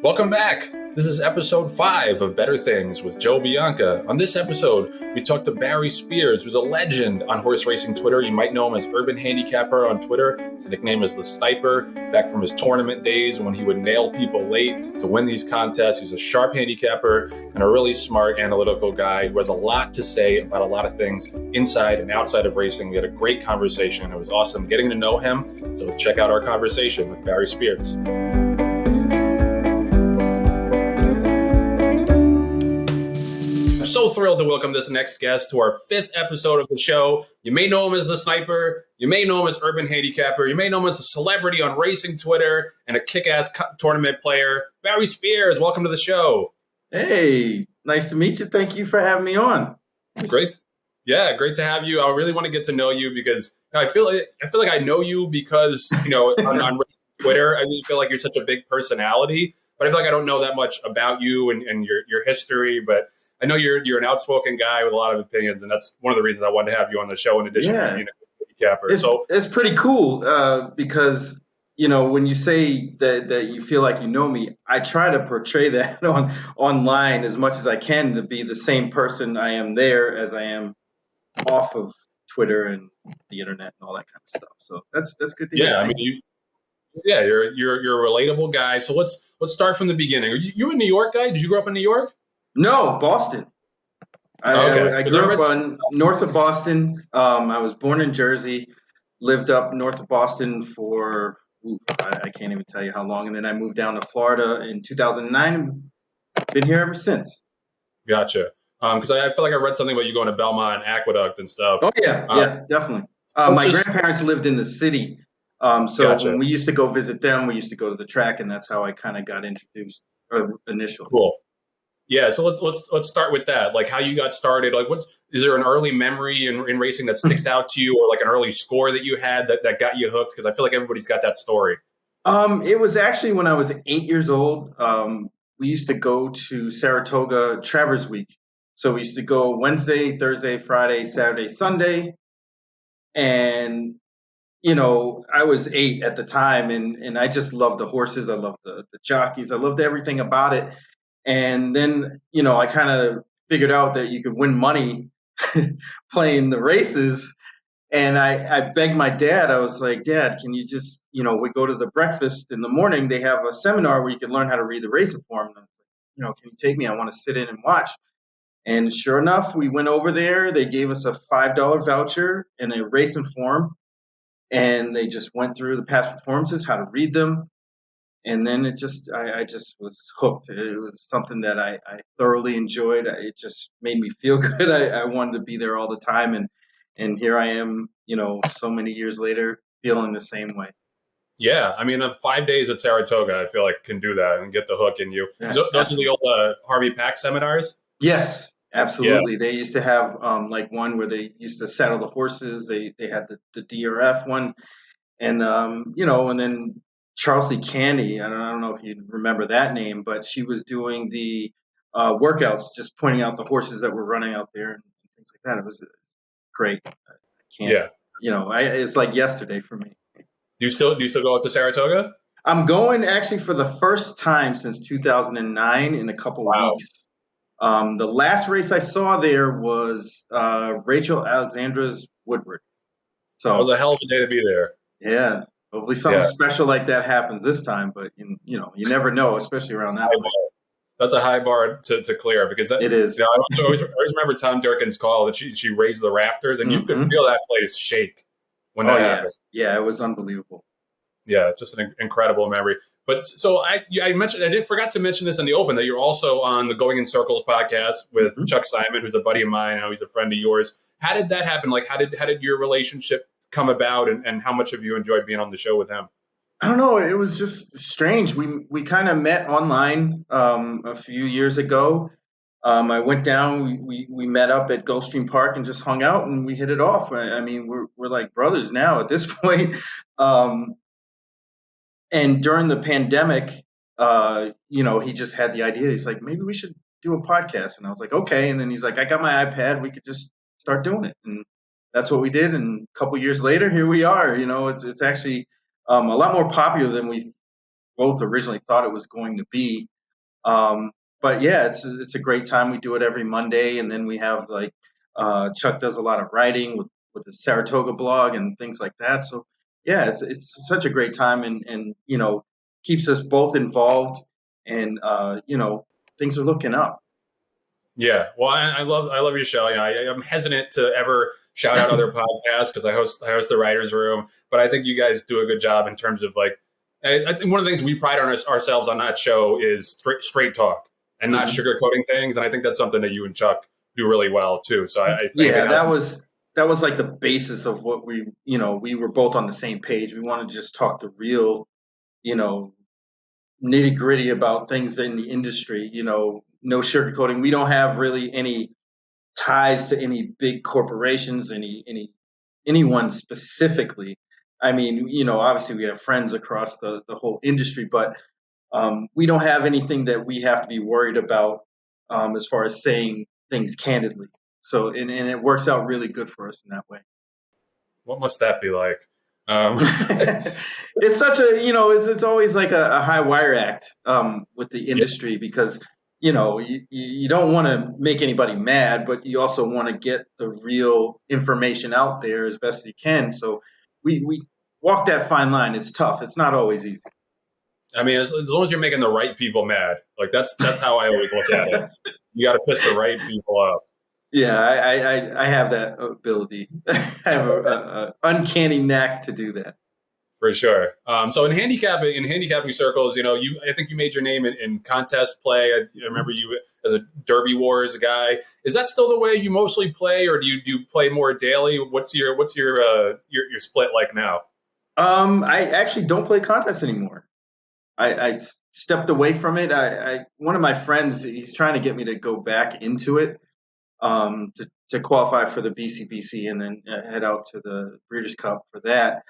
Welcome back. This is episode 5 of Better Things with Joe Bianca. On this episode, we talked to Barry Spears, who's a legend on horse racing Twitter. You might know him as Urban Handicapper on Twitter. His nickname is the Sniper, back from his tournament days when he would nail people late to win these contests. He's a sharp handicapper and a really smart, analytical guy who has a lot to say about a lot of things inside and outside of racing. We had a great conversation. It was awesome getting to know him. So let's check out our conversation with Barry Spears. So thrilled to welcome this next guest to our 5th episode of the show. You may know him as the Sniper. You may know him as Urban Handicapper. You may know him as a celebrity on racing Twitter and a kick-ass tournament player. Barry Spears, welcome to the show. Hey, nice to meet you. Thank you for having me on. Great. Yeah, great to have you. I really want to get to know you because I feel like I know you because, on Twitter, I feel like you're such a big personality, but I feel like I don't know that much about you and your history, but I know you're an outspoken guy with a lot of opinions, and that's one of the reasons I wanted to have you on the show in addition to being a handicapper. It's pretty cool because, when you say that you feel like you know me, I try to portray that online as much as I can to be the same person I am there as I am off of Twitter and the internet and all that kind of stuff. So that's good to hear. Yeah, I mean, you're a relatable guy. So let's start from the beginning. Are you a New York guy? Did you grow up in New York? No, Boston. I grew up north of Boston. I was born in Jersey, lived up north of Boston for, I can't even tell you how long. And then I moved down to Florida in 2009 and been here ever since. Gotcha. Because I feel like I read something about you going to Belmont Aqueduct and stuff. Oh, yeah, definitely. My grandparents lived in the city. Gotcha. When we used to go visit them, we used to go to the track, and that's how I kind of got introduced initially. Cool. Yeah, so let's start with that. Like how you got started. Like, is there an early memory in racing that sticks out to you, or like an early score that you had that got you hooked? Because I feel like everybody's got that story. It was actually when I was 8 years old. We used to go to Saratoga Travers Week. So we used to go Wednesday, Thursday, Friday, Saturday, Sunday, and I was 8 at the time, and I just loved the horses. I loved the jockeys. I loved everything about it. And then, I kind of figured out that you could win money playing the races. And I begged my dad. I was like, Dad, can you just, we go to the breakfast in the morning. They have a seminar where you can learn how to read the racing form. And can you take me? I want to sit in and watch. And sure enough, we went over there. They gave us a $5 voucher and a racing form. And they just went through the past performances, how to read them. And then I just was hooked. It was something that I thoroughly enjoyed. It just made me feel good. I wanted to be there all the time. And here I am, so many years later, feeling the same way. Yeah. I mean, 5 days at Saratoga, I feel like can do that and get the hook in you. Yeah, those are the old Harvey Pack seminars? Yes, absolutely. Yeah. They used to have one where they used to saddle the horses. They had the DRF one. And, and then Charles Candy, I don't know if you remember that name, but she was doing the workouts, just pointing out the horses that were running out there and things like that. It was great. I can't, it's like yesterday for me. Do you still go out to Saratoga? I'm going actually for the first time since 2009 in a couple weeks. The last race I saw there was Rachel Alexandra's Woodward. So that was a hell of a day to be there. Yeah. Hopefully something special like that happens this time, but you never know, especially around that point. That's a high bar to clear because it is. I always remember Tom Durkin's call that she raised the rafters, and you could feel that place shake when that happened. Yeah, it was unbelievable. Yeah, just an incredible memory. But so I forgot to mention this in the open that you're also on the Going in Circles podcast with Chuck Simon, who's a buddy of mine. I know he's a friend of yours. How did that happen? Like, how did your relationship come about, and how much have you enjoyed being on the show with him? I don't know. It was just strange. We kind of met online a few years ago. I went down. We met up at Gulfstream Park and just hung out, and we hit it off. I mean, we're like brothers now at this point. And during the pandemic, he just had the idea. He's like, maybe we should do a podcast, and I was like, okay. And then he's like, I got my iPad. We could just start doing it, and that's what we did. And a couple years later, here we are. It's actually a lot more popular than we both originally thought it was going to be. But yeah, it's a great time. We do it every Monday, and then we have like Chuck does a lot of writing with the Saratoga blog and things like that. So yeah, it's such a great time, and keeps us both involved, and things are looking up. Yeah, well, I love your show. I'm hesitant to ever shout out other podcasts because I host the writers' room, but I think you guys do a good job in terms of like. I think one of the things we pride on ourselves on that show is straight talk and not Mhm. sugarcoating things, and I think that's something that you and Chuck do really well too. So if Yeah, anybody that listens, was that was like the basis of what we were both on the same page. We want to just talk the real, you know, nitty gritty about things in the industry. No sugarcoating. We don't have really any ties to any big corporations, anyone specifically. I mean, obviously we have friends across the whole industry, but we don't have anything that we have to be worried about as far as saying things candidly. So, and it works out really good for us in that way. what must that be like? Um, It's such a it's always like a high wire act with the yeah, industry because you don't want to make anybody mad, but you also want to get the real information out there as best you can. So we walk that fine line. It's tough. It's not always easy. I mean, as long as you're making the right people mad, like that's how I always look at it. You got to piss the right people off. Yeah, I have that ability. I have a uncanny knack to do that. For sure. So in handicapping circles, I think you made your name in contest play. I remember you as a Derby Wars guy. Is that still the way you mostly play, or do you play more daily? What's your split like now? I actually don't play contests anymore. I stepped away from it. One of my friends, he's trying to get me to go back into it to qualify for the BCBC and then head out to the Breeders' Cup for that.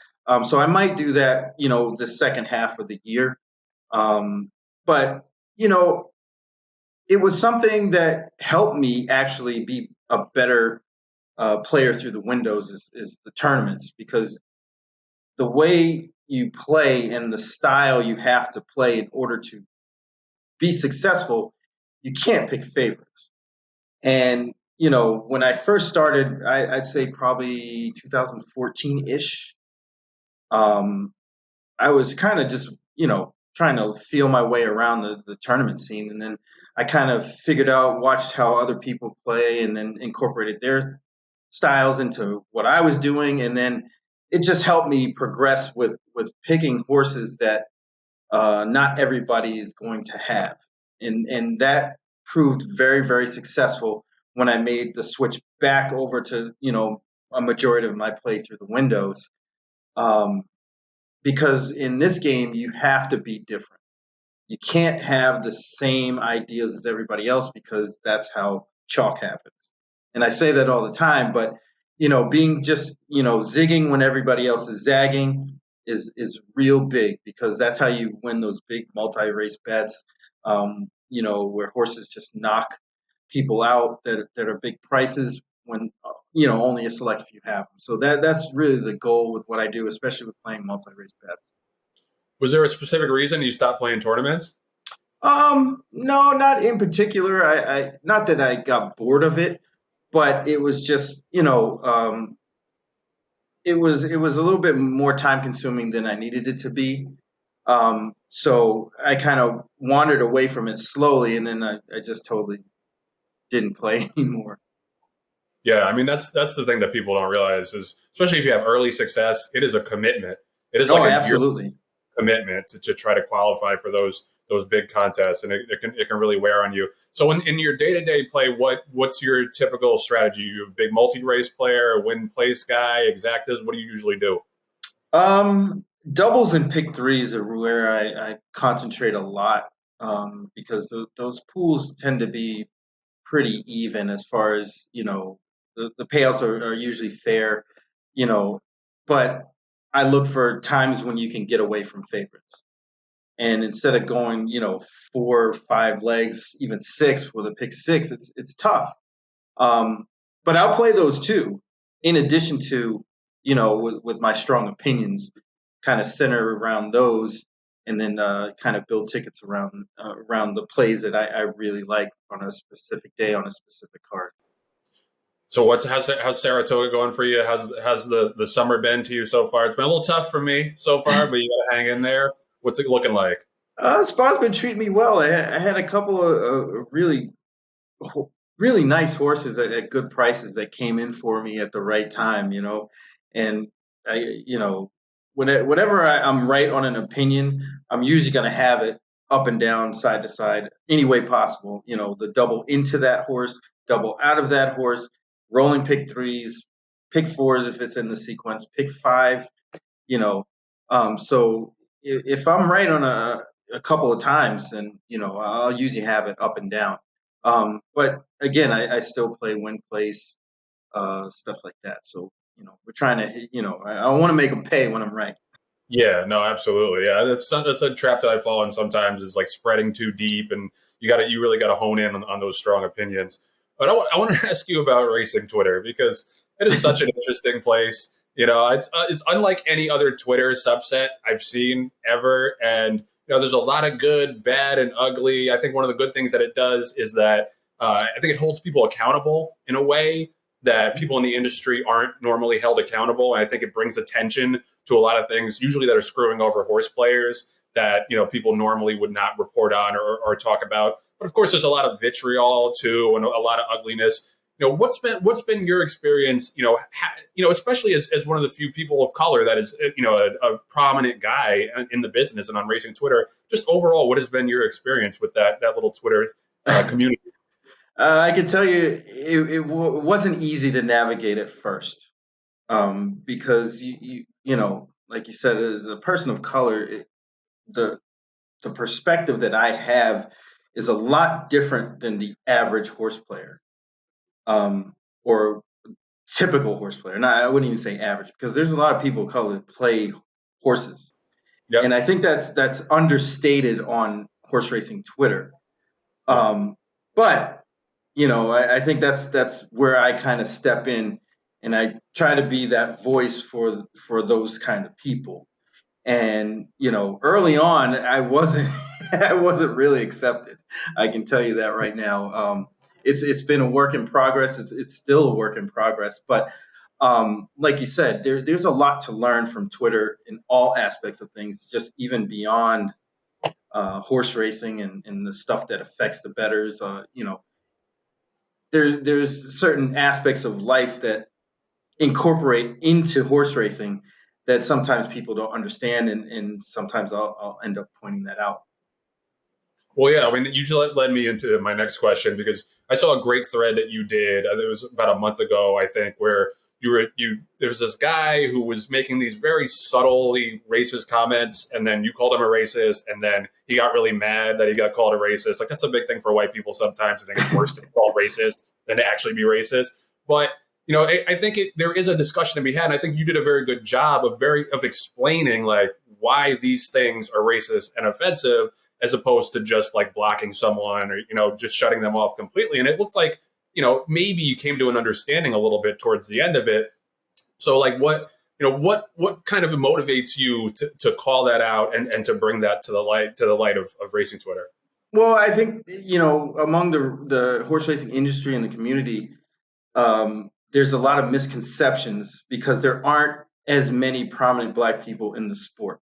So I might do that, the second half of the year. But you know, it was something that helped me actually be a better player through the windows is the tournaments because the way you play and the style you have to play in order to be successful, you can't pick favorites. And when I first started, I'd say probably 2014 ish. Um, I was kind of just trying to feel my way around the tournament scene, and then I kind of figured out, watched how other people play, and then incorporated their styles into what I was doing, and then it just helped me progress with picking horses that not everybody is going to have, and that proved very very successful when I made the switch back over to a majority of my play through the windows, um, because in this game you have to be different. You can't have the same ideas as everybody else because that's how chalk happens. And I say that all the time, but being just zigging when everybody else is zagging is real big because that's how you win those big multi-race bets. Where horses just knock people out that are big prices when only a select few have them. So that's really the goal with what I do, especially with playing multi-race bets. Was there a specific reason you stopped playing tournaments? No, not in particular. I not that I got bored of it, but it was just, it was a little bit more time consuming than I needed it to be. So I kind of wandered away from it slowly, and then I just totally didn't play anymore. Yeah, I mean that's the thing that people don't realize is especially if you have early success, it is a commitment. It is like Oh, a year absolutely. commitment to try to qualify for those big contests, and it can really wear on you. So in your day to day play, what's your typical strategy? You a big multi race player, a win place guy, exactas? What do you usually do? Doubles and pick threes are where I concentrate a lot because those pools tend to be pretty even as far as the payouts are usually fair, you know, but I look for times when you can get away from favorites. And instead of going, 4 or 5 legs, even six with a pick six, it's tough. Um, but I'll play those too, in addition to, with my strong opinions, kind of center around those. and then kind of build tickets around the plays that I really like on a specific day on a specific card. So how's Saratoga going for you? How's the summer been to you so far? It's been a little tough for me so far, but you gotta hang in there. What's it looking like? Spa's been treating me well. I had a couple of really nice horses at good prices that came in for me at the right time, and whenever I'm right on an opinion, I'm usually going to have it up and down, side to side, any way possible. The double into that horse, double out of that horse, rolling pick threes, pick fours if it's in the sequence, pick five. You know, so if I'm right on a couple of times, then I'll usually have it up and down. But again, I still play win place, stuff like that. So we're trying to, I want to make them pay when I'm right. Yeah, no, absolutely. Yeah, that's a trap that I fall in sometimes is like spreading too deep, and you really got to hone in on those strong opinions. But I want to ask you about racing Twitter because it is such an interesting place. It's unlike any other Twitter subset I've seen ever, and there's a lot of good, bad, and ugly. I think one of the good things that it does is that I think it holds people accountable in a way that people in the industry aren't normally held accountable, and I think it brings attention to a lot of things, usually that are screwing over horse players that people normally would not report on or talk about. But of course, there's a lot of vitriol too, and a lot of ugliness. What's been your experience? Especially as one of the few people of color that is a prominent guy in the business and on racing Twitter. Just overall, what has been your experience with that little Twitter community? I can tell you, it wasn't easy to navigate at first, because like you said, as a person of color, the the perspective that I have is a lot different than the average horse player, or typical horse player. And I wouldn't even say average because there's a lot of people of color that play horses, and Yep. I think that's understated on horse racing Twitter. Yeah. But I think that's where I kind of step in, and I try to be that voice for those kind of people. And early on, I wasn't I wasn't really accepted. I can tell you that right now. It's been a work in progress. It's still a work in progress, but like you said, there's a lot to learn from Twitter in all aspects of things, just even beyond horse racing and the stuff that affects the betters. There's certain aspects of life that incorporate into horse racing that sometimes people don't understand, and sometimes I'll end up pointing that out. Well, yeah, I mean, you just led me into my next question because I saw a great thread that you did. It was about a month ago, I think, where there was this guy who was making these very subtly racist comments, and then you called him a racist, and then he got really mad that he got called a racist. Like that's a big thing for white people sometimes. I think it's worse to be called racist than to actually be racist. But I think there is a discussion to be had. And I think you did a very good job of explaining like why these things are racist and offensive as opposed to just like blocking someone or just shutting them off completely. And it looked like maybe you came to an understanding a little bit towards the end of it. So like what kind of motivates you to call that out and to bring that to the light of racing Twitter? Well, I think among the horse racing industry and the community, there's a lot of misconceptions because there aren't as many prominent Black people in the sport.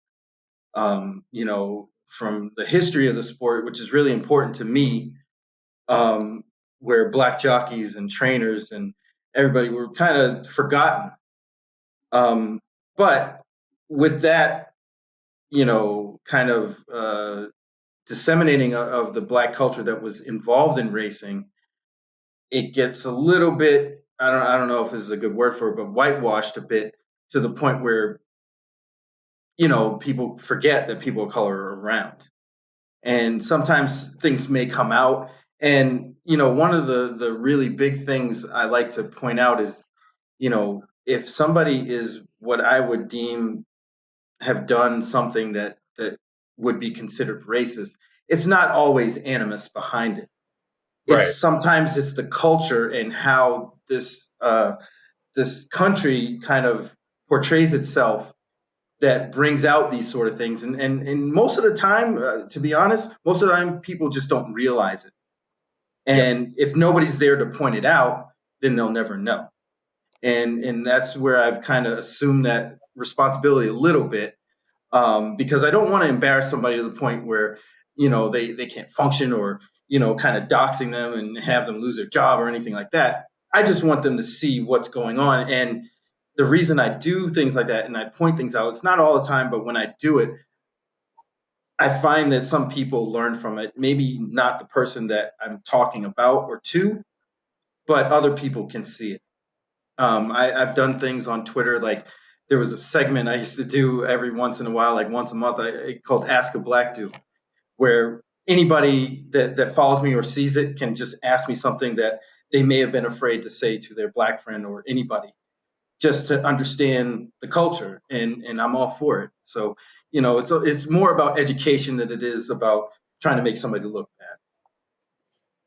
From the history of the sport, which is really important to me, where Black jockeys and trainers and everybody were kind of forgotten. But with that, kind of disseminating of the Black culture that was involved in racing, it gets a little bit, I don't know if this is a good word for it, but whitewashed a bit to the point where people forget that people of color are around, and sometimes things may come out. And one of the really big things I like to point out is, if somebody is what I would deem have done something that would be considered racist, it's not always animus behind it. Right. It's the culture and how this country kind of portrays itself that brings out these sort of things. And most of the time, to be honest, most of the time people just don't realize it. Yeah. And if nobody's there to point it out, then they'll never know. And that's where I've kind of assumed that responsibility a little bit, because I don't want to embarrass somebody to the point where, they can't function, or, kind of doxing them and have them lose their job or anything like that. I just want them to see what's going on. And the reason I do things like that and I point things out, it's not all the time, but when I do it, I find that some people learn from it. Maybe not the person that I'm talking about or to, but other people can see it. I've done things on Twitter, like there was a segment I used to do every once in a while, like once a month, called Ask a Black Dude, where anybody that follows me or sees it can just ask me something that they may have been afraid to say to their black friend or anybody, just to understand the culture, and I'm all for it. So, it's more about education than it is about trying to make somebody look bad.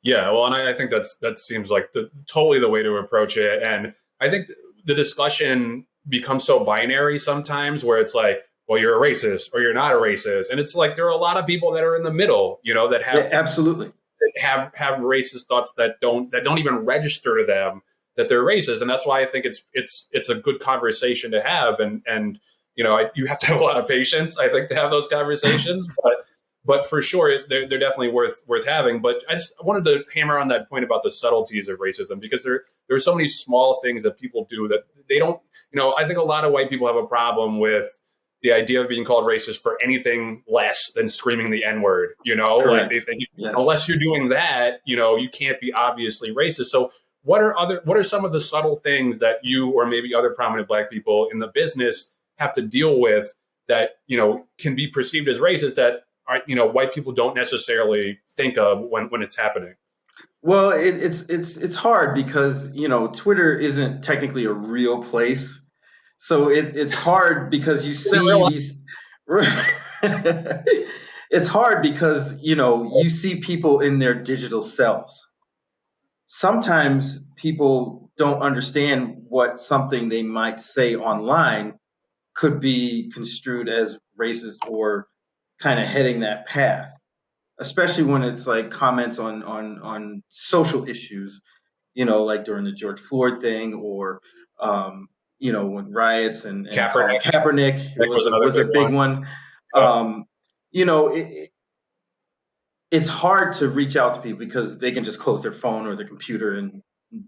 Yeah, well, and I think that seems like totally the way to approach it. And I think the discussion becomes so binary sometimes, where it's like, well, you're a racist or you're not a racist, and it's like there are a lot of people that are in the middle, that Yeah, have absolutely. have racist thoughts that don't even register to them that they're racist, and that's why I think it's a good conversation to have, and you have to have a lot of patience, I think, to have those conversations, but for sure they're definitely worth having. But I wanted to hammer on that point about the subtleties of racism, because there are so many small things that people do that they don't. I think a lot of white people have a problem with the idea of being called racist for anything less than screaming the N-word. Like they Correct. think, Yes. unless you're doing that, you can't be obviously racist. So what are some of the subtle things that you or maybe other prominent black people in the business have to deal with that can be perceived as racist, that are, white people don't necessarily think of when it's happening? Well, it's hard because Twitter isn't technically a real place, so it's hard because you Is it see real? these. It's hard because you see people in their digital selves. Sometimes people don't understand what something they might say online could be construed as racist or kind of heading that path, especially when it's like comments on social issues, like during the George Floyd thing, or when riots and Colin Kaepernick, I Kaepernick think, was another was a big big one. one. Yeah. Um, it's hard to reach out to people because they can just close their phone or their computer and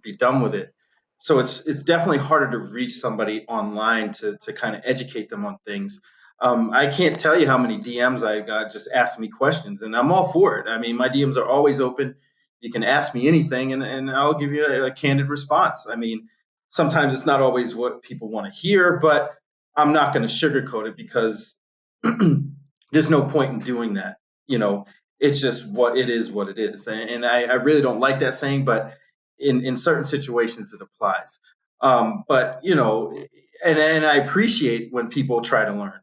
be done with it. So it's definitely harder to reach somebody online to kind of educate them on things. I can't tell you how many DMs I got just asking me questions, and I'm all for it. I mean, my DMs are always open. You can ask me anything, and I'll give you a candid response. I mean, sometimes it's not always what people want to hear, but I'm not going to sugarcoat it because there's no point in doing that. You know, it's just what it is, what it is. And I really don't like that saying, but in certain situations it applies. But and I appreciate when people try to learn.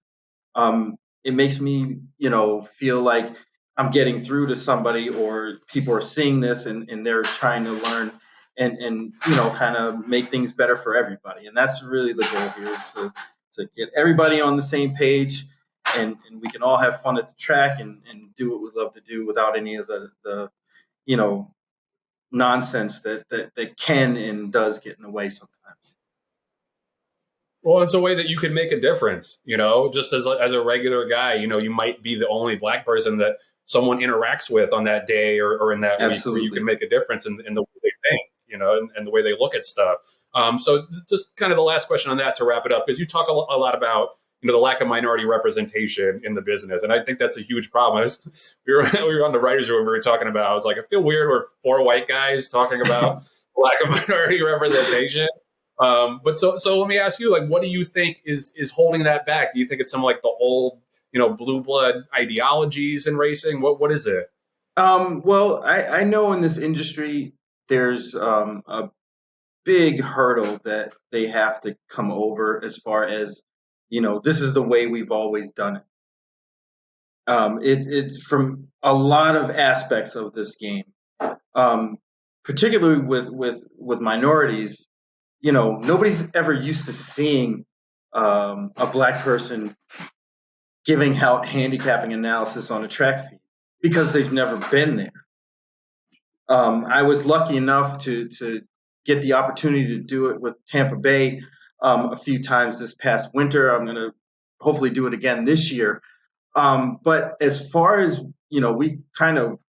It makes me, feel like I'm getting through to somebody, or people are seeing this and they're trying to learn and kind of make things better for everybody. And that's really the goal here, is to get everybody on the same page, and we can all have fun at the track and do what we love to do without any of the you know nonsense that can and does get in the way sometimes. Well, it's a way that you can make a difference, just as a regular guy. You might be the only black person that someone interacts with on that day or in that week, where you can Absolutely. make a difference in the way they think, and the way they look at stuff. So just kind of the last question on that to wrap it up, because you talk a lot about, the lack of minority representation in the business. And I think that's a huge problem. We were on the writers' room, we were talking about, I was like, I feel weird. We're four white guys talking about lack of minority representation. But so let me ask you, like, what do you think is holding that back? Do you think it's some like the old, blue blood ideologies in racing? What is it? Well, I know in this industry there's a big hurdle that they have to come over, as far as this is the way we've always done it. It's from a lot of aspects of this game, um, particularly with minorities. Nobody's ever used to seeing a black person giving out handicapping analysis on a track feed because they've never been there. I was lucky enough to get the opportunity to do it with Tampa Bay a few times this past winter. I'm going to hopefully do it again this year. But as far as, we kind of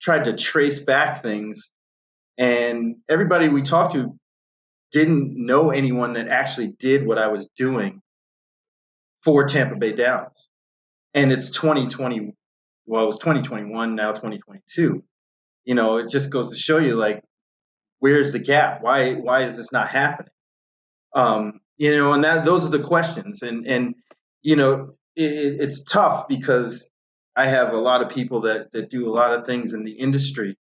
tried to trace back things, and everybody we talked to didn't know anyone that actually did what I was doing for Tampa Bay Downs. And it's 2020. Well, it was 2021, now 2022. It just goes to show you, like, where's the gap? Why is this not happening? And those are the questions. And it's tough because I have a lot of people that do a lot of things in the industry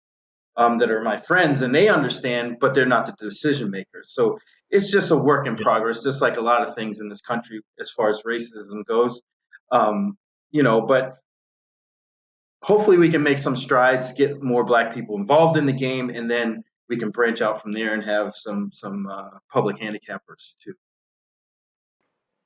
that are my friends, and they understand, but they're not the decision makers. So it's just a work in progress, just like a lot of things in this country as far as racism goes. But hopefully we can make some strides, get more black people involved in the game, and then we can branch out from there and have some public handicappers too.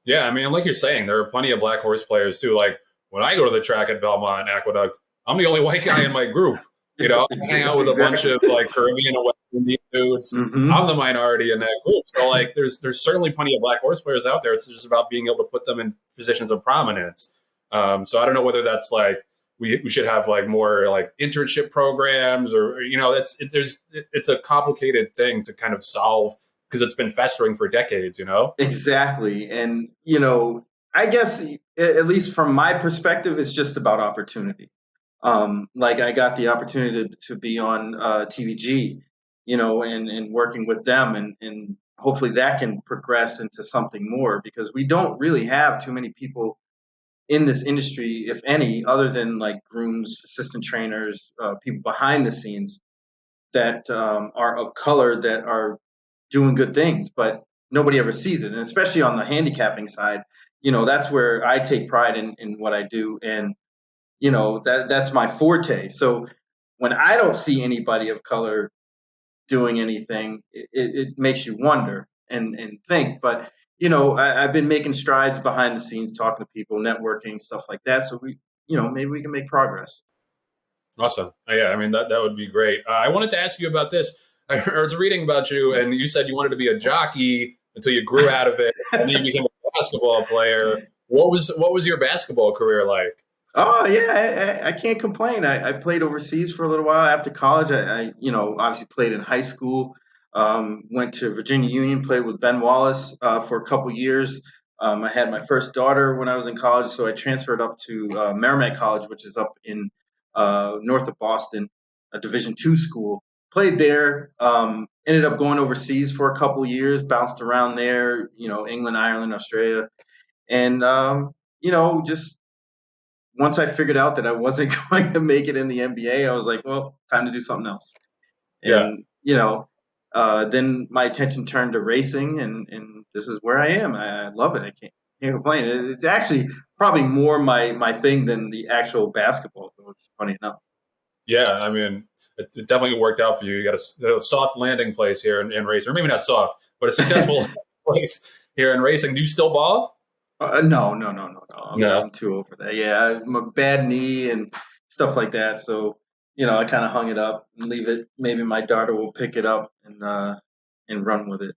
Yeah, I mean, like you're saying, there are plenty of black horse players too. Like when I go to the track at Belmont Aqueduct, I'm the only white guy in my group. I hang out with a bunch of like Caribbean and West Indian dudes. Mm-hmm. I'm the minority in that group. So like, there's certainly plenty of black horse players out there. It's just about being able to put them in positions of prominence. So I don't know whether that's like we should have like more like internship programs or it's a complicated thing to kind of solve because it's been festering for decades. Exactly, and I guess at least from my perspective, it's just about opportunity. Like I got the opportunity to be on TVG, and working with them, and hopefully that can progress into something more because we don't really have too many people in this industry, if any, other than like grooms, assistant trainers, people behind the scenes that are of color that are doing good things, but nobody ever sees it. And especially on the handicapping side, that's where I take pride in what I do. And that's my forte. So when I don't see anybody of color doing anything, it makes you wonder and think. But I've been making strides behind the scenes, talking to people, networking, stuff like that. So maybe we can make progress. Awesome. Yeah, I mean that would be great. I wanted to ask you about this. I was reading about you, and you said you wanted to be a jockey until you grew out of it, and then you became a basketball player. What was your basketball career like? Oh yeah, I can't complain. I played overseas for a little while after college. I obviously played in high school. Went to Virginia Union, played with Ben Wallace for a couple years. I had my first daughter when I was in college, so I transferred up to Merrimack College, which is up in north of Boston, a Division II school. Played there. Ended up going overseas for a couple years. Bounced around there. England, Ireland, Australia, and just once I figured out that I wasn't going to make it in the NBA, I was like, well, time to do something else. And, then my attention turned to racing, and this is where I am. I love it. I can't complain. It's actually probably more my thing than the actual basketball, though it's funny enough. Yeah, I mean, it definitely worked out for you. You got a soft landing place here in racing, or maybe not soft, but a successful place here in racing. Do you still ball? No. I'm too old for that. Yeah, I'm a bad knee and stuff like that. So, I kind of hung it up and leave it. Maybe my daughter will pick it up and run with it.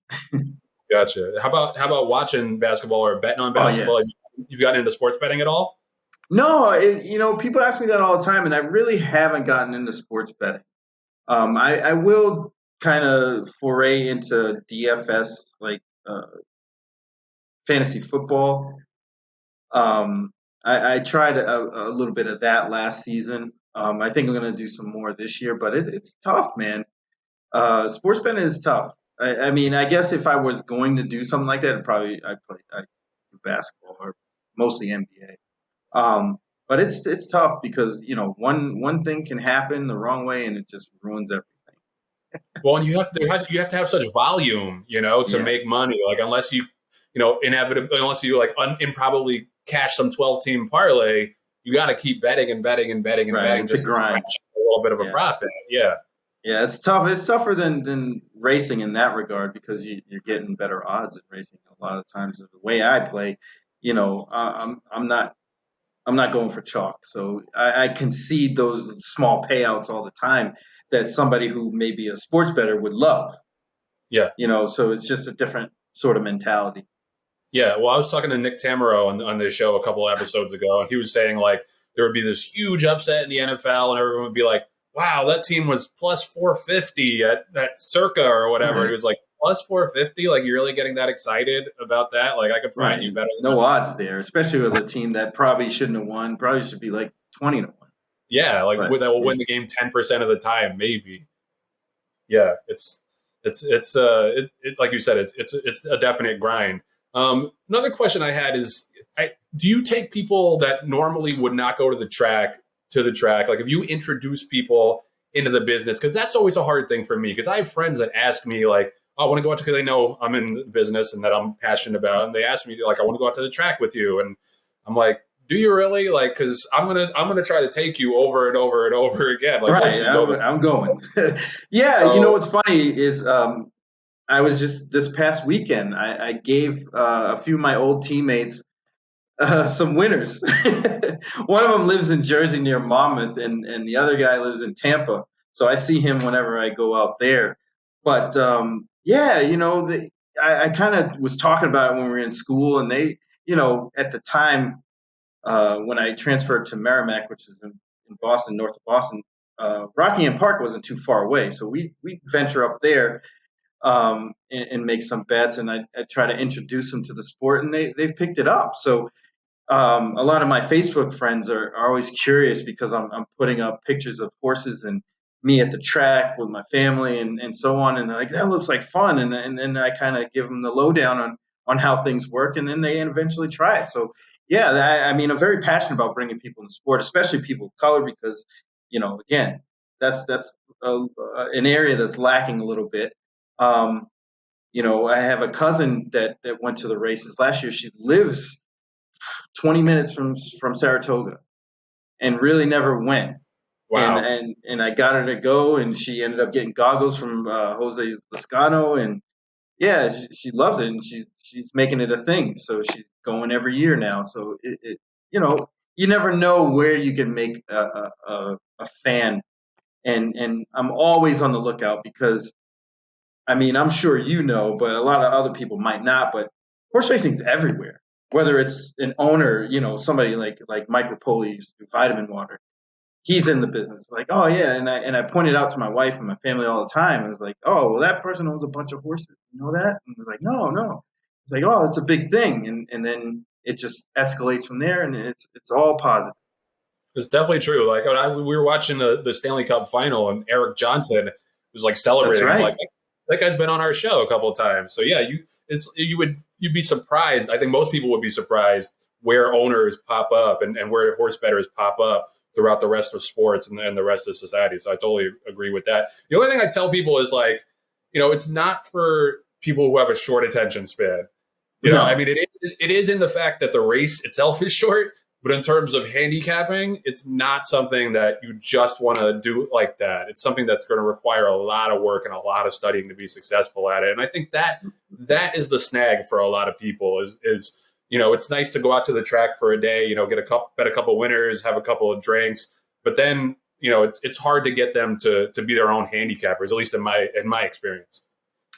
Gotcha. How about watching basketball or betting on basketball? Oh, yeah. You've gotten into sports betting at all? No, people ask me that all the time, and I really haven't gotten into sports betting. I will kind of foray into DFS, like fantasy football. I tried a little bit of that last season. I think I'm going to do some more this year, but it's tough, man. Sports betting is tough. I mean, I guess if I was going to do something like that, I'd do basketball or mostly NBA. But it's tough because one thing can happen the wrong way and it just ruins everything. Well, and you have to have such volume, to make money. Like unless you, inevitably, unless you like improbably cash some 12-team parlay, you got to keep betting and betting and betting and betting just to grind a little bit of a profit. Yeah. Yeah, it's tough. It's tougher than racing in that regard because you're getting better odds in racing a lot of times. The way I play, I'm not going for chalk, so I concede those small payouts all the time that somebody who may be a sports bettor would love. Yeah. So it's just a different sort of mentality. Yeah, well, I was talking to Nick Tamaro on this show a couple of episodes ago, and he was saying like there would be this huge upset in the NFL, and everyone would be like, "Wow, that team was plus 450 at Circa or whatever." He Right, was like, "Plus 450? Like you're really getting that excited about that? Like I could find you right. better than No that." odds there, especially with a team that probably shouldn't have won. Probably should be like 20-1. Yeah, like But that will yeah, win the game 10% of the time, maybe. Yeah, it's like you said, it's a definite grind. Another question I had is, do you take people that normally would not go to the track? Like, if you introduce people into the business, because that's always a hard thing for me. Because I have friends that ask me like, oh, I want to go out to because they know I'm in the business and that I'm passionate about, it, and they ask me like, I want to go out to the track with you, and I'm like, do you really? Like, because I'm gonna try to take you over and over and over again. Like once right. you go I'm going. Yeah, so what's funny is I was just this past weekend. I gave a few of my old teammates some winners. One of them lives in Jersey near Monmouth, and the other guy lives in Tampa. So I see him whenever I go out there. But yeah, I kind of was talking about it when we were in school, and they, at the time when I transferred to Merrimack, which is in Boston, north of Boston, Rockingham Park wasn't too far away, so we venture up there and make some bets, and I try to introduce them to the sport, and they picked it up. So a lot of my Facebook friends are always curious because I'm putting up pictures of horses and me at the track with my family and so on, and they're like, that looks like fun, and then I kind of give them the lowdown on how things work, and then they eventually try it. So yeah, I mean, I'm very passionate about bringing people in the sport, especially people of color, because again, that's an area that's lacking a little bit. Um, I have a cousin that went to the races last year. She lives 20 minutes from Saratoga and really never went. And wow. and and I got her to go, and she ended up getting goggles from Jose Lascano, and yeah, she loves it, and she's making it a thing. So she's going every year now. So you know, you never know where you can make a fan, and I'm always on the lookout because I mean, I'm sure but a lot of other people might not. But horse racing's everywhere. Whether it's an owner, somebody like Mike Rapoli used to do Vitamin Water. He's in the business. Like, oh yeah, and I pointed out to my wife and my family all the time. I was like, oh well, that person owns a bunch of horses. You know that? And I was like, no, no. It's like, oh, it's a big thing, and then it just escalates from there, and it's all positive. It's definitely true. Like when we were watching the Stanley Cup final, and Eric Johnson was like That's celebrating. I'm like, right. that guy's been on our show a couple of times. So yeah, you'd be surprised. I think most people would be surprised where owners pop up and where horse bettors pop up throughout the rest of sports and the rest of society. So I totally agree with that. The only thing I tell people is like, it's not for people who have a short attention span. I No. mean, it is in the fact that the race itself is short, but in terms of handicapping, it's not something that you just want to do like that. It's something that's going to require a lot of work and a lot of studying to be successful at it. And I think that is the snag for a lot of people is it's nice to go out to the track for a day, bet a couple winners, have a couple of drinks, but then it's hard to get them to be their own handicappers, at least in my experience.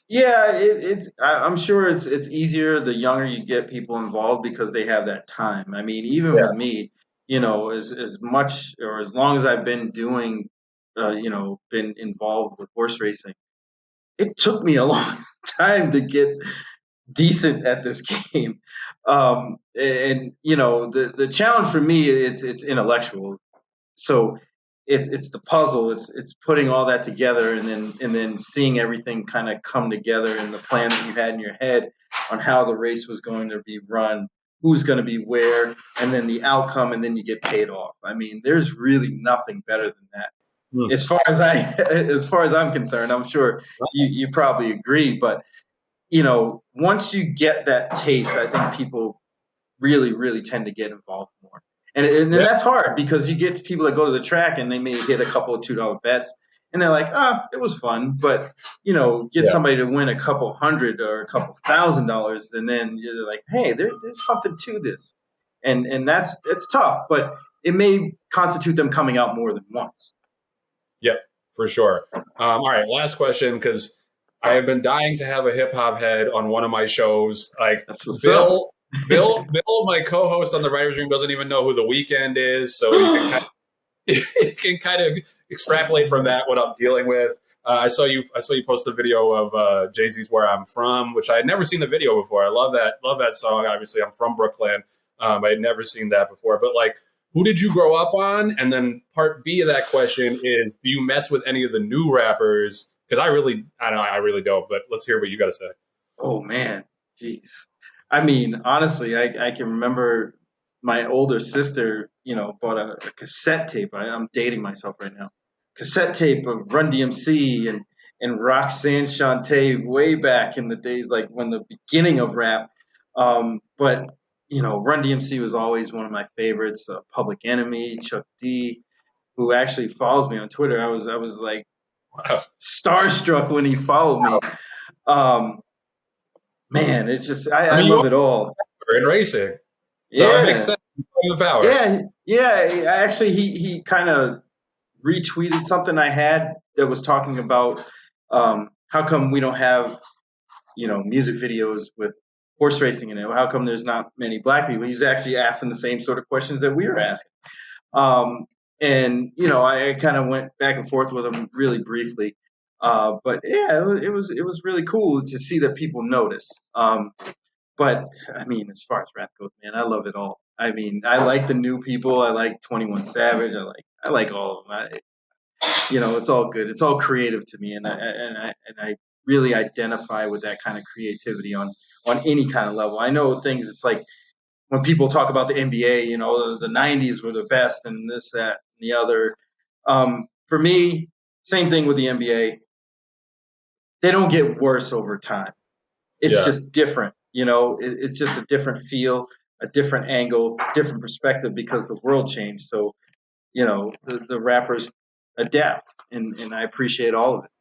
Yeah, I'm sure it's easier the younger you get people involved because they have that time. I mean, even with Yeah. me, as much or as long as I've been doing, been involved with horse racing, it took me a long time to get decent at this game. And the challenge for me, it's intellectual. So it's the puzzle. It's putting all that together, and then seeing everything kind of come together in the plan that you had in your head on how the race was going to be run, who's going to be where, and then the outcome, and then you get paid off. I mean, there's really nothing better than that. Hmm. As far as I'm concerned, I'm sure you probably agree, but once you get that taste, I think people really, really tend to get involved more. And Yeah. that's hard because you get people that go to the track and they may hit a couple of $2 bets, And they're like, it was fun, but get Yeah. somebody to win a couple hundred or a couple $1,000, and then you're like, hey, there's something to this, and it's tough, but it may constitute them coming out more than once. Yep, for sure. All right, last question, because I have been dying to have a hip hop head on one of my shows. Like That's what's up. Bill, my co-host on the Writers Room, doesn't even know who The Weeknd is, so you can kind of extrapolate from that what I'm dealing with. I saw you post a video of Jay-Z's "Where I'm From," which I had never seen the video before. I love that song. Obviously, I'm from Brooklyn. I had never seen that before. But like, who did you grow up on? And then part B of that question is, do you mess with any of the new rappers? Because I really don't. But let's hear what you got to say. Oh man, jeez. I mean, honestly, I can remember my older sister, bought a cassette tape. I'm dating myself right now. Cassette tape of Run DMC and Roxanne Shante way back in the days, like when the beginning of rap. But Run DMC was always one of my favorites. Public Enemy, Chuck D, who actually follows me on Twitter. I was like Wow. starstruck when he followed me. Man, it's just I love it all. In racing, so it makes sense. The power. Yeah. Actually, he kind of retweeted something I had that was talking about how come we don't have music videos with horse racing in it. How come there's not many black people? He's actually asking the same sort of questions that we were asking. And I kind of went back and forth with him really briefly. But yeah, it was really cool to see that people notice. But I mean, as far as rap goes, man, I love it all. I mean, I like the new people. I like 21 Savage. I like all of them. It's all good. It's all creative to me, and I really identify with that kind of creativity on any kind of level. I know things. It's like when people talk about the NBA, the 90s were the best, and this, that, and the other. For me, same thing with the NBA. They don't get worse over time. It's just different. It's just a different feel, a different angle, different perspective because the world changed. So, the rappers adapt, and I appreciate all of it.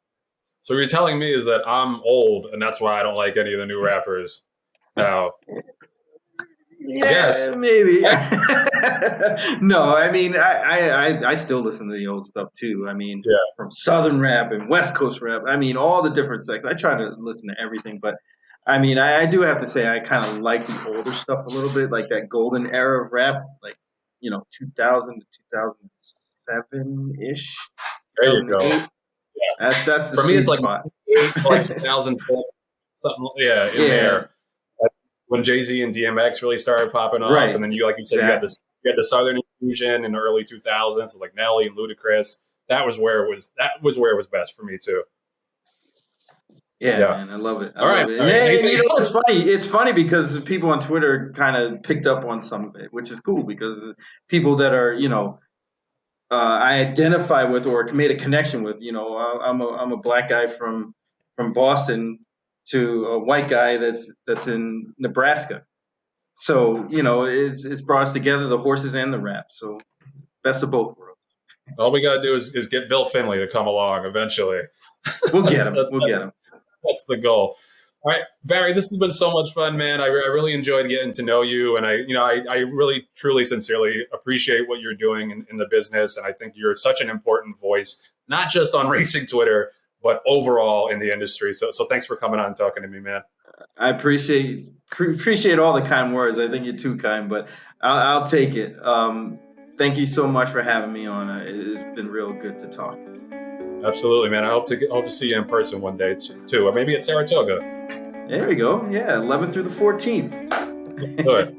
So what you're telling me is that I'm old, and that's why I don't like any of the new rappers now. Yeah, maybe. No, I mean, I still listen to the old stuff too. I mean, from Southern rap and West Coast rap. I mean, all the different sections. I try to listen to everything, but I mean, I do have to say I kind of like the older stuff a little bit, like that golden era of rap, like 2000 to 2007 ish. There you go. Yeah. That's the for me. It's like spot. 2006, something. Yeah, in there. When Jay-Z and DMX really started popping off, Right. And then you said, exactly. you had the Southern infusion in the early 2000s, so like Nelly, Ludacris. That was where it was best for me too. Yeah, man, I love it. All right. It's funny. It's funny because people on Twitter kind of picked up on some of it, which is cool because people that are I identify with or made a connection with. I'm a black guy from Boston to a white guy that's in Nebraska. So it's brought us together, the horses and the rap. So best of both worlds. All we gotta do is get Bill Finley to come along eventually. We'll get him. We'll get him. That's the goal. All right, Barry, this has been so much fun, man. I really enjoyed getting to know you, and I really, truly, sincerely appreciate what you're doing in the business, and I think you're such an important voice, not just on racing Twitter, but overall in the industry. So thanks for coming on and talking to me, man. I appreciate all the kind words. I think you're too kind, but I'll take it. Thank you so much for having me on. It's been real good to talk. Absolutely, man. I hope to see you in person one day too, or maybe at Saratoga. There we go. Yeah, 11th through the 14th. Good.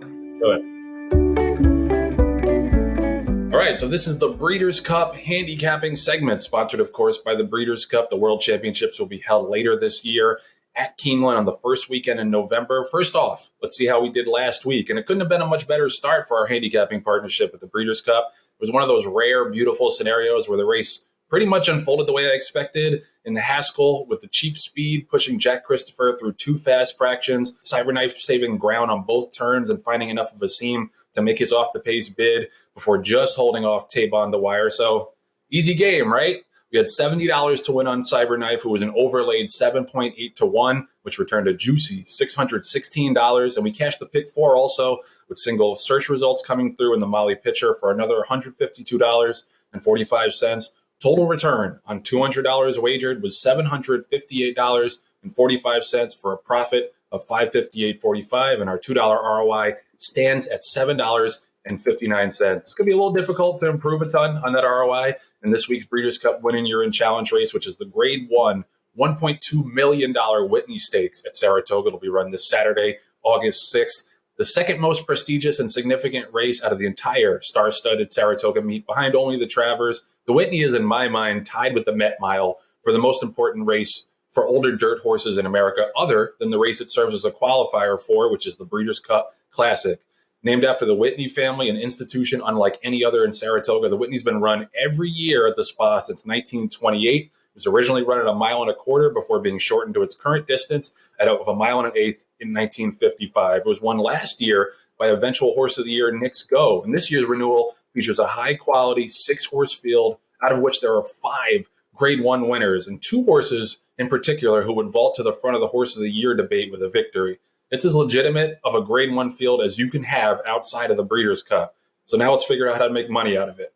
All right, so this is the Breeders' Cup handicapping segment, sponsored, of course, by the Breeders' Cup. The World Championships will be held later this year at Keeneland on the first weekend in November. First off, let's see how we did last week. And it couldn't have been a much better start for our handicapping partnership with the Breeders' Cup. It was one of those rare, beautiful scenarios where the race pretty much unfolded the way I expected in the Haskell, with the cheap speed pushing Jack Christopher through two fast fractions, Cyberknife saving ground on both turns and finding enough of a seam to make his off-the-pace bid before just holding off Tabon the wire. So easy game, right? We had $70 to win on Cyberknife, who was an overlaid 7.8 to 1, which returned a juicy $616. And we cashed the pick four also with single search results coming through in the Molly Pitcher for another $152.45. Total return on $200 wagered was $758.45 for a profit of $558.45, and our $2 ROI stands at $7.59. It's going to be a little difficult to improve a ton on that ROI in this week's Breeders' Cup Winning Year in Challenge race, which is the Grade 1 $1.2 million Whitney Stakes at Saratoga. It'll be run this Saturday, August 6th. The second most prestigious and significant race out of the entire star-studded Saratoga meet, behind only the Travers. The Whitney is, in my mind, tied with the Met Mile for the most important race for older dirt horses in America, other than the race it serves as a qualifier for, which is the Breeders' Cup Classic. Named after the Whitney family, an institution unlike any other in Saratoga, the Whitney's been run every year at the spa since 1928. It was originally run at 1.25 miles before being shortened to its current distance of 1.125 miles in 1955. It was won last year by eventual Horse of the Year Knicks Go. And this year's renewal features a high-quality 6-horse field, out of which there are 5 Grade 1 winners and 2 horses in particular who would vault to the front of the Horse of the Year debate with a victory. It's as legitimate of a Grade 1 field as you can have outside of the Breeders' Cup. So now let's figure out how to make money out of it.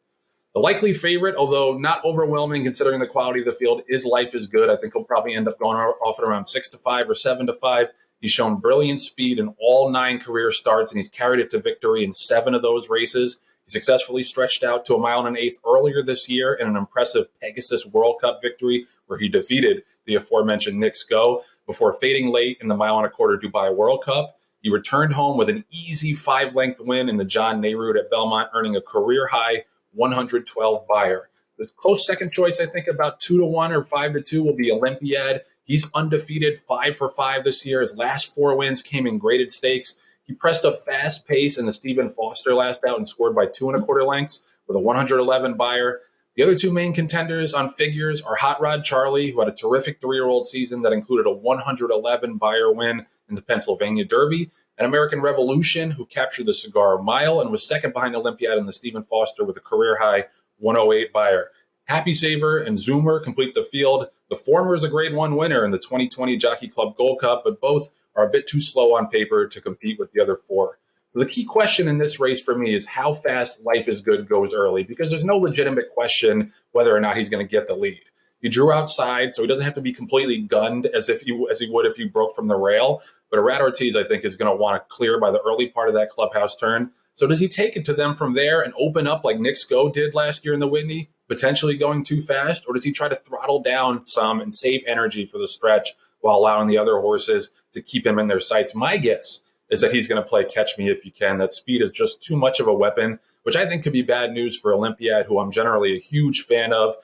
The likely favorite, although not overwhelming considering the quality of the field, is Life is Good. I think he'll probably end up going off at around 6-5 or 7-5. He's shown brilliant speed in all 9 career starts, and he's carried it to victory in 7 of those races. He successfully stretched out to 1.125 miles earlier this year in an impressive Pegasus World Cup victory where he defeated the aforementioned Knicks Go before fading late in the 1.25 miles Dubai World Cup. He returned home with an easy 5-length win in the John Nehru at Belmont, earning a career-high 112 buyer. This close second choice, I think about 2-1 or 5-2 will be Olympiad. He's undefeated, 5 for 5 this year. His last 4 wins came in graded stakes. He pressed a fast pace in the Stephen Foster last out and scored by 2.25 lengths with a 111 buyer. The other 2 main contenders on figures are Hot Rod Charlie, who had a terrific 3-year-old season that included a 111 buyer win in the Pennsylvania Derby, and American Revolution, who captured the Cigar Mile and was second behind Olympiad in the Stephen Foster with a career-high 108 buyer. Happy Saver and Zoomer complete the field. The former is a Grade 1 winner in the 2020 Jockey Club Gold Cup, but both are a bit too slow on paper to compete with the other 4. So the key question in this race for me is how fast Life is Good goes early, because there's no legitimate question whether or not he's going to get the lead. He drew outside, so he doesn't have to be completely gunned as he would if he broke from the rail. But Rat Ortiz, I think, is going to want to clear by the early part of that clubhouse turn. So does he take it to them from there and open up like Knicks Go did last year in the Whitney, potentially going too fast? Or does he try to throttle down some and save energy for the stretch while allowing the other horses to keep him in their sights? My guess is that he's going to play catch me if you can. That speed is just too much of a weapon, which I think could be bad news for Olympiad, who I'm generally a huge fan of.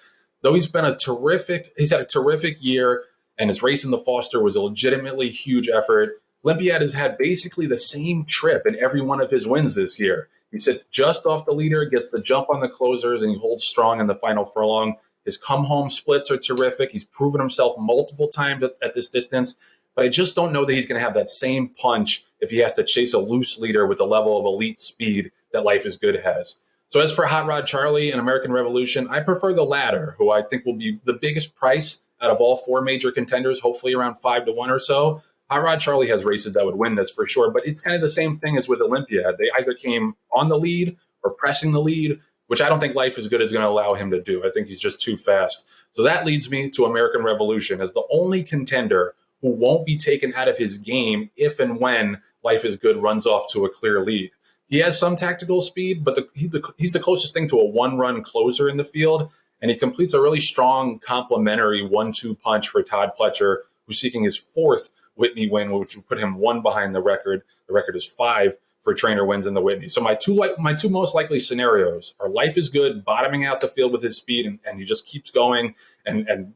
Though he's had a terrific year, and his race in the Foster was a legitimately huge effort. Olympiad has had basically the same trip in every one of his wins this year. He sits just off the leader, gets the jump on the closers, and he holds strong in the final furlong. His come-home splits are terrific. He's proven himself multiple times at this distance, but I just don't know that he's going to have that same punch if he has to chase a loose leader with the level of elite speed that Life is Good has. So as for Hot Rod Charlie and American Revolution, I prefer the latter, who I think will be the biggest price out of all 4 major contenders, hopefully around 5-1 or so. Hot Rod Charlie has races that would win this for sure, but it's kind of the same thing as with Olympiad. They either came on the lead or pressing the lead, which I don't think Life is Good is going to allow him to do. I think he's just too fast. So that leads me to American Revolution as the only contender who won't be taken out of his game if and when Life is Good runs off to a clear lead. He has some tactical speed, but he's the closest thing to a one-run closer in the field, and he completes a really strong complementary 1-2 punch for Todd Pletcher, who's seeking his 4th Whitney win, which would put him 1 behind the record. The record is 5 for trainer wins in the Whitney. So my two most likely scenarios are Life is Good bottoming out the field with his speed, and he just keeps going and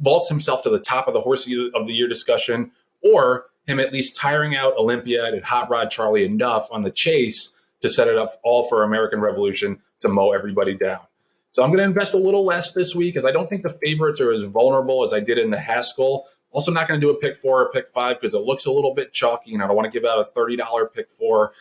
vaults himself to the top of the Horse of the Year discussion, or him at least tiring out Olympiad and Hot Rod Charlie enough on the chase to set it up all for American Revolution to mow everybody down. So I'm going to invest a little less this week, as I don't think the favorites are as vulnerable as I did in the Haskell. Also not going to do a pick 4 or pick 5 because it looks a little bit chalky, and I don't want to give out a $30 pick 4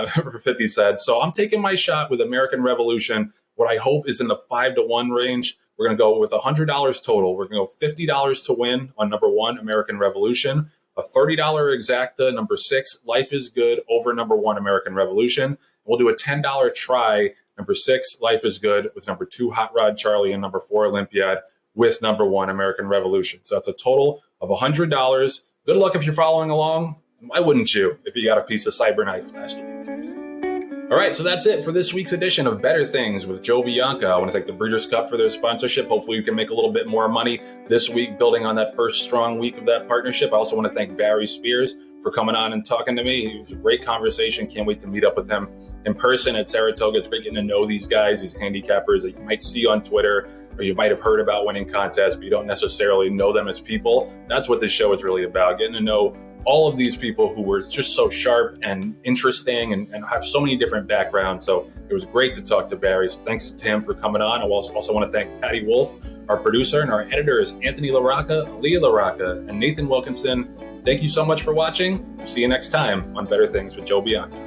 for 50 cents. So I'm taking my shot with American Revolution. What I hope is in the 5-1 range We're going to go with $100 total. We're going to go $50 to win on number 1, American Revolution, a $30 exacta, number 6, Life is Good, over number 1, American Revolution. We'll do a $10 try, number 6, Life is Good, with number 2, Hot Rod Charlie, and number 4, Olympiad, with number 1, American Revolution. So that's a total of $100. Good luck if you're following along. Why wouldn't you if you got a piece of cyberknife last week? All right, so that's it for this week's edition of Better Things with Joe Bianca. I want to thank the Breeders' Cup for their sponsorship. Hopefully you can make a little bit more money this week, building on that first strong week of that partnership. I also want to thank Barry Spears for coming on and talking to me. It was a great conversation. Can't wait to meet up with him in person at Saratoga. It's great getting to know these guys, these handicappers that you might see on Twitter or you might have heard about winning contests, but you don't necessarily know them as people. That's what this show is really about, getting to know all of these people who were just so sharp and interesting and have so many different backgrounds. So it was great to talk to Barry. So thanks to him for coming on. I also want to thank Patty Wolf, our producer, and our editors, Anthony LaRocca, Leah LaRocca, and Nathan Wilkinson. Thank you so much for watching. See you next time on Better Things with Joe Bianca.